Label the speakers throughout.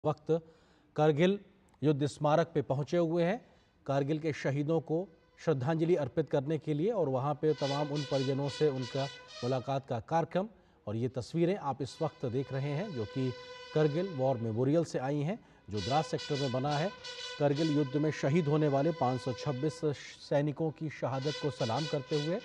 Speaker 1: वक्त कारगिल युद्ध स्मारक पे पहुंचे हुए हैं कारगिल के शहीदों को श्रद्धांजलि अर्पित करने के लिए और वहां पे तमाम उन परिजनों से उनका मुलाकात का कार्यक्रम। और ये तस्वीरें आप इस वक्त देख रहे हैं जो कि कारगिल वॉर मेमोरियल से आई हैं, जो द्रास सेक्टर में बना है। कारगिल युद्ध में शहीद होने वाले 526 सैनिकों की शहादत को सलाम करते हुए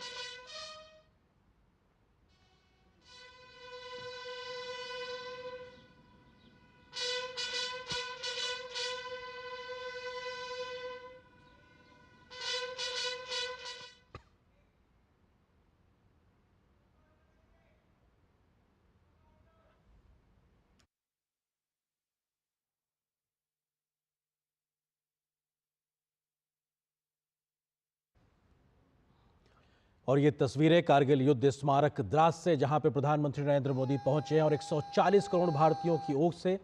Speaker 1: और ये तस्वीरें कारगिल युद्ध स्मारक द्रास से, जहां पे प्रधानमंत्री नरेंद्र मोदी पहुंचे हैं और 140 करोड़ भारतीयों की ओर से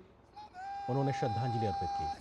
Speaker 1: उन्होंने श्रद्धांजलि अर्पित की।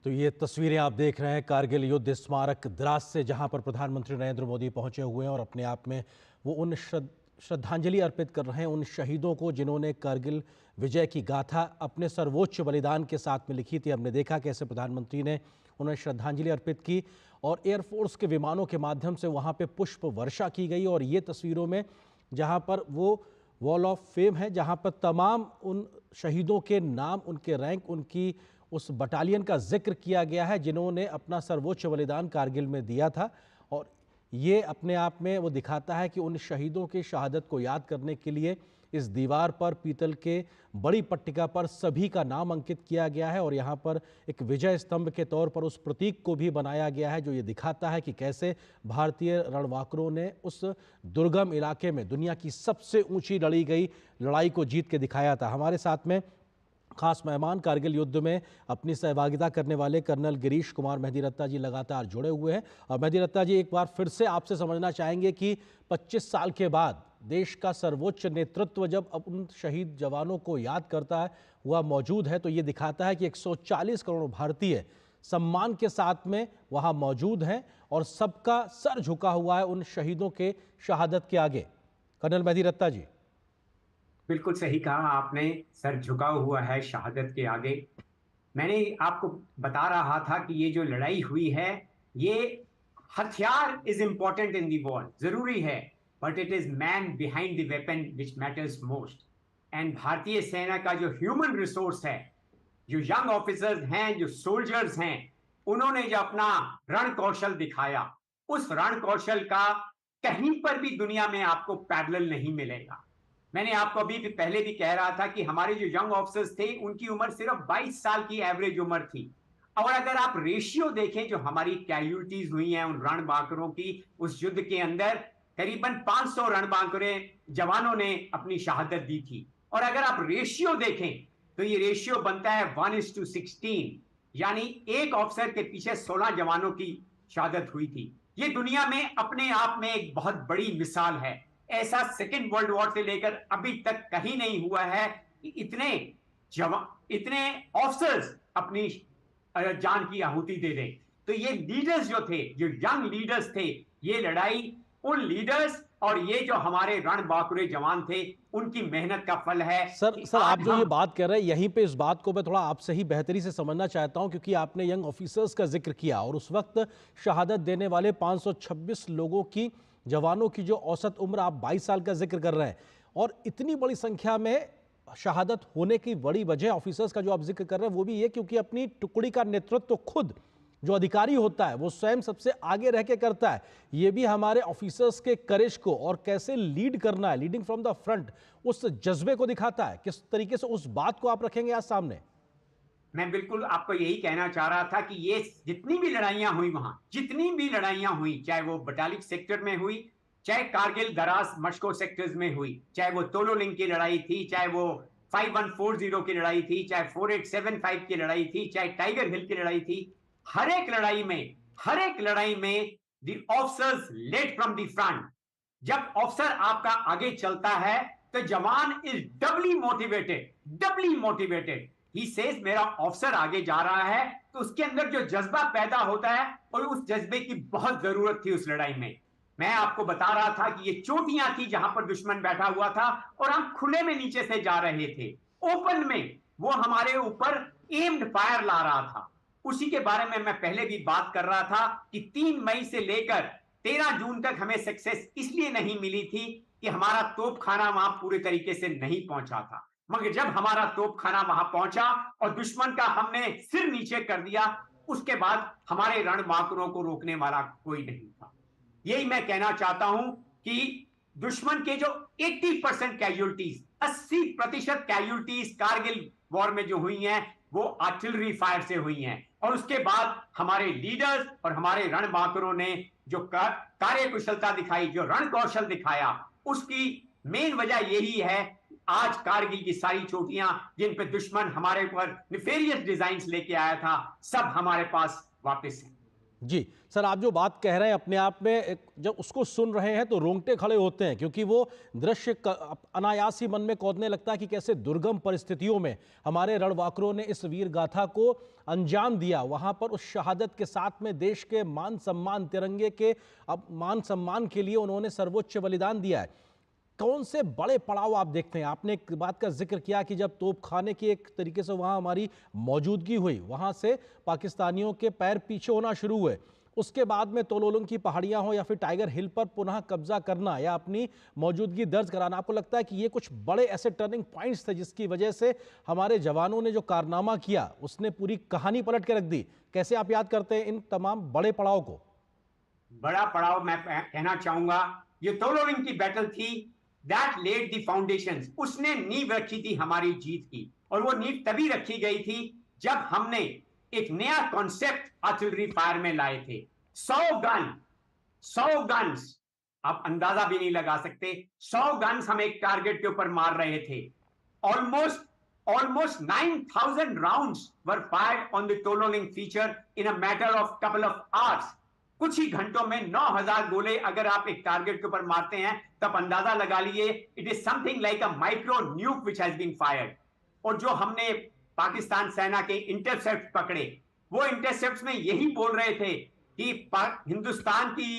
Speaker 1: तो ये तस्वीरें आप देख रहे हैं कारगिल युद्ध स्मारक द्रास से, जहां पर प्रधानमंत्री नरेंद्र मोदी पहुंचे हुए हैं और अपने आप में वो उन श्रद्धांजलि अर्पित कर रहे हैं उन शहीदों को जिन्होंने कारगिल विजय की गाथा अपने सर्वोच्च बलिदान के साथ में लिखी थी। हमने देखा कैसे प्रधानमंत्री ने उन्हें श्रद्धांजलि अर्पित की और एयरफोर्स के विमानों के माध्यम से वहाँ पे पुष्प वर्षा की गई। और ये तस्वीरों में जहाँ पर वो वॉल ऑफ फेम है, जहाँ पर तमाम उन शहीदों के नाम, उनके रैंक, उनकी उस बटालियन का जिक्र किया गया है जिन्होंने अपना सर्वोच्च बलिदान कारगिल में दिया था। और ये अपने आप में वो दिखाता है कि उन शहीदों की शहादत को याद करने के लिए इस दीवार पर पीतल के बड़ी पट्टिका पर सभी का नाम अंकित किया गया है और यहाँ पर एक विजय स्तंभ के तौर पर उस प्रतीक को भी बनाया गया है जो ये दिखाता है कि कैसे भारतीय रणबांकुरों ने उस दुर्गम इलाके में दुनिया की सबसे ऊंची लड़ी गई लड़ाई को जीत के दिखाया था। हमारे साथ में खास मेहमान कारगिल युद्ध में अपनी सहभागिता करने वाले कर्नल गिरीश कुमार मेहदी रत्ता जी लगातार जुड़े हुए हैं। और मेहदी रत्ता जी, एक बार फिर से आपसे समझना चाहेंगे कि 25 साल के बाद देश का सर्वोच्च नेतृत्व जब अब उन शहीद जवानों को याद करता है, वह मौजूद है, तो ये दिखाता है कि 140 करोड़ भारतीय सम्मान के साथ में वहाँ मौजूद हैं और सबका सर झुका हुआ है उन शहीदों के शहादत के आगे। कर्नल मेहदी रत्ता जी।
Speaker 2: बिल्कुल सही कहा आपने, सर झुका हुआ है शहादत के आगे। मैंने आपको बता रहा था कि ये जो लड़ाई हुई है, ये हथियार is important in the war, जरूरी है, but it is man behind the weapon which matters most. And भारतीय सेना का जो ह्यूमन रिसोर्स है, जो यंग ऑफिसर्स हैं, जो सोल्जर्स हैं, उन्होंने जो अपना रण कौशल दिखाया, उस रण कौशल का कहीं पर भी दुनिया में आपको पैरेलल नहीं मिलेगा। मैंने आपको अभी भी पहले भी कह रहा था कि हमारे जो यंग ऑफिसर्स थे, उनकी उम्र सिर्फ 22 साल की एवरेज उम्र थी। और अगर आप रेशियो देखें जो हमारी कैजुअलिटीज हुई हैं उन रणबांकुरों की, उस युद्ध के अंदर करीबन 500 रणबांकुरे जवानों ने अपनी शहादत दी थी। और अगर आप रेशियो देखें तो ये रेशियो बनता है 1:16, यानी एक ऑफिसर के पीछे 16 जवानों की शहादत हुई थी। ये दुनिया में अपने आप में एक बहुत बड़ी मिसाल है। ऐसा सेकेंड वर्ल्ड वॉर से लेकर अभी तक कहीं नहीं हुआ है कि इतने ऑफिसर्स अपनी जान की आहुति दे दें। तो ये लीडर्स जो थे, जो यंग लीडर्स थे, ये लड़ाई उन लीडर्स और ये जो हमारे रणबांकुरे जवान थे, उनकी मेहनत का फल है।
Speaker 1: सर आप जो ये बात कर रहे हैं, यहीं पे इस बात को मैं थोड़ा आपसे ही बेहतरी से समझना चाहता हूं, क्योंकि आपने यंग ऑफिसर्स का जिक्र किया और उस वक्त शहादत देने वाले 526 लोगों की, जवानों की जो औसत उम्र आप 22 साल का जिक्र कर रहे हैं, और इतनी बड़ी संख्या में शहादत होने की बड़ी वजह ऑफिसर्स का जो आप जिक्र कर रहे हैं वो भी ये क्योंकि अपनी टुकड़ी का नेतृत्व खुद जो अधिकारी होता है वो स्वयं सबसे आगे रह के करता है। ये भी हमारे ऑफिसर्स के करेज को और कैसे लीड करना है, लीडिंग फ्रॉम द फ्रंट, उस जज्बे को दिखाता है। किस तरीके से उस बात को आप रखेंगे आज सामने?
Speaker 2: मैं बिल्कुल आपको यही कहना चाह रहा था कि ये जितनी भी लड़ाइयां हुई, वहां जितनी भी लड़ाइयां हुई, चाहे वो बटालिक सेक्टर में हुई, चाहे कारगिल दरास मशको सेक्टर्स में हुई, चाहे वो तोलोलिंग की लड़ाई थी, चाहे वो 5140 की लड़ाई थी, चाहे 4875 की लड़ाई थी, चाहे टाइगर हिल की लड़ाई थी, हर एक लड़ाई में the officers led from the front. जब ऑफिसर आपका आगे चलता है तो जवान is doubly motivated. He says मेरा ऑफिसर आगे जा रहा है, तो उसके अंदर जो जज्बा पैदा होता है, और उस जज्बे की बहुत जरूरत थी उस लड़ाई में। मैं आपको बता रहा था कि ये चोटियां थी जहां पर दुश्मन बैठा हुआ था और हम खुले में नीचे से जा रहे थे, ओपन में वो हमारे ऊपर एम्ड फायर ला रहा था। उसी के बारे में मैं पहले भी बात कर रहा था कि 3 मई से लेकर 13 जून तक हमें सक्सेस इसलिए नहीं मिली थी कि हमारा तोपखाना वहां पूरे तरीके से नहीं पहुंचा था। मगर जब हमारा तोपखाना वहां पहुंचा और दुश्मन का हमने सिर नीचे कर दिया, उसके बाद हमारे रणबांकुरों को रोकने वाला कोई नहीं था। यही मैं कहना चाहता हूं कि दुश्मन के जो 80% कैजुअलिटीज, 80% कैजुअलिटीज कारगिल वॉर में जो हुई हैं, वो आर्टिलरी फायर से हुई हैं। और उसके बाद हमारे लीडर्स और हमारे रणबांकुरों ने जो कार्य कुशलता दिखाई, जो रण कौशल दिखाया, उसकी मेन वजह यही है आज कारगिल की सारी चोटियां जिन पे दुश्मन हमारे ऊपर निफेरियस डिजाइन्स लेके आया था, सब हमारे पास वापस हैं।
Speaker 1: जी सर, आप जो बात कह रहे हैं अपने आप में जब उसको सुन रहे हैं तो रोंगटे खड़े होते हैं, क्योंकि वो दृश्य अनायास ही मन में कौंधने लगता है कि कैसे दुर्गम परिस्थितियों में हमारे रणबांकुरों ने इस वीर गाथा को अंजाम दिया। वहां पर उस शहादत के साथ में देश के मान सम्मान, तिरंगे के मान सम्मान के लिए उन्होंने सर्वोच्च बलिदान दिया है। कौन से बड़े पड़ाव आप देखते हैं? आपने एक बात का जिक्र किया कि जब तोपखाने की एक तरीके से वहां हमारी मौजूदगी हुई, वहां से पाकिस्तानियों के पैर पीछे होना शुरू हुए, उसके बाद में तोलोलुंग की पहाड़ियां हो या फिर टाइगर हिल पर पुनः कब्जा करना या अपनी मौजूदगी दर्ज कराना, आपको लगता है कि ये कुछ बड़े ऐसे टर्निंग पॉइंट्स थे जिसकी वजह से हमारे जवानों ने जो कारनामा किया उसने पूरी कहानी पलट के रख दी? कैसे आप याद करते हैं इन तमाम बड़े पड़ाव को?
Speaker 2: बड़ा पड़ाव मैं कहना चाहूंगा, ये तोलोलिंग की बैटल थी, दैट लेड द फाउंडेशंस। उसने नींव रखी थी हमारी जीत की, और वो नींव तभी रखी गई थी जब हमने एक नया कॉन्सेप्ट आर्टिलरी फायर में लाए थे। 100 गन्स, आप अंदाजा भी नहीं लगा सकते, 100 गन्स हम एक टारगेट के ऊपर मार रहे थे। Almost 9,000 rounds were fired on the Tololing feature in a matter of couple of hours. कुछ ही घंटों में 9,000 गोले अगर आप एक टारगेट के ऊपर मारते हैं, तब अंदाजा लगा लिए it is something like a micro nuke which has been fired. और जो हमने पाकिस्तान सेना के इंटरसेप्ट पकड़े, वो इंटरसेप्ट में यही बोल रहे थे कि हिंदुस्तान की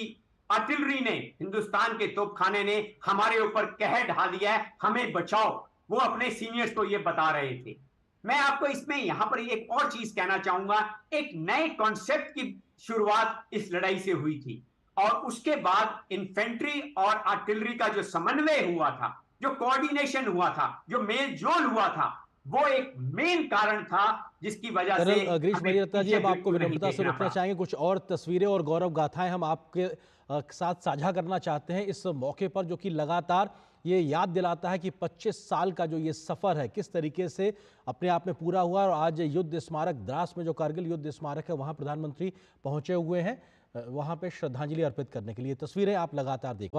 Speaker 2: आर्टिलरी ने, हिंदुस्तान के तोपखाने ने हमारे ऊपर कहर ढा दिया है, हमें बचाओ। वो अपने सीनियर्स को ये बता रहे थे। मैं आपको इसमें यहां पर एक और चीज कहना चाहूंगा, एक नए कॉन्सेप्ट की शुरुआत इस लड़ाई से हुई थी, और उसके बाद इन्फेंट्री और आर्टिलरी का जो समन्वय हुआ था, जो कोऑर्डिनेशन हुआ था, जो मेल जोल हुआ था, वो एक मेन कारण था जिसकी वजह से
Speaker 1: कर्नल गिरीश मरियत्ता जी, अब आपको विनम्रता से रुकना चाहेंगे। कुछ और तस्वीरें और गौरव गाथाएं हम आपके साथ साझा करना चाहते हैं इस मौके पर, जो कि लगातार ये याद दिलाता है कि 25 साल का जो ये सफ़र है किस तरीके से अपने आप में पूरा हुआ। और आज युद्ध स्मारक द्रास में, जो कारगिल युद्ध स्मारक है, वहाँ प्रधानमंत्री पहुँचे हुए हैं वहाँ पे श्रद्धांजलि अर्पित करने के लिए। तस्वीरें आप लगातार देख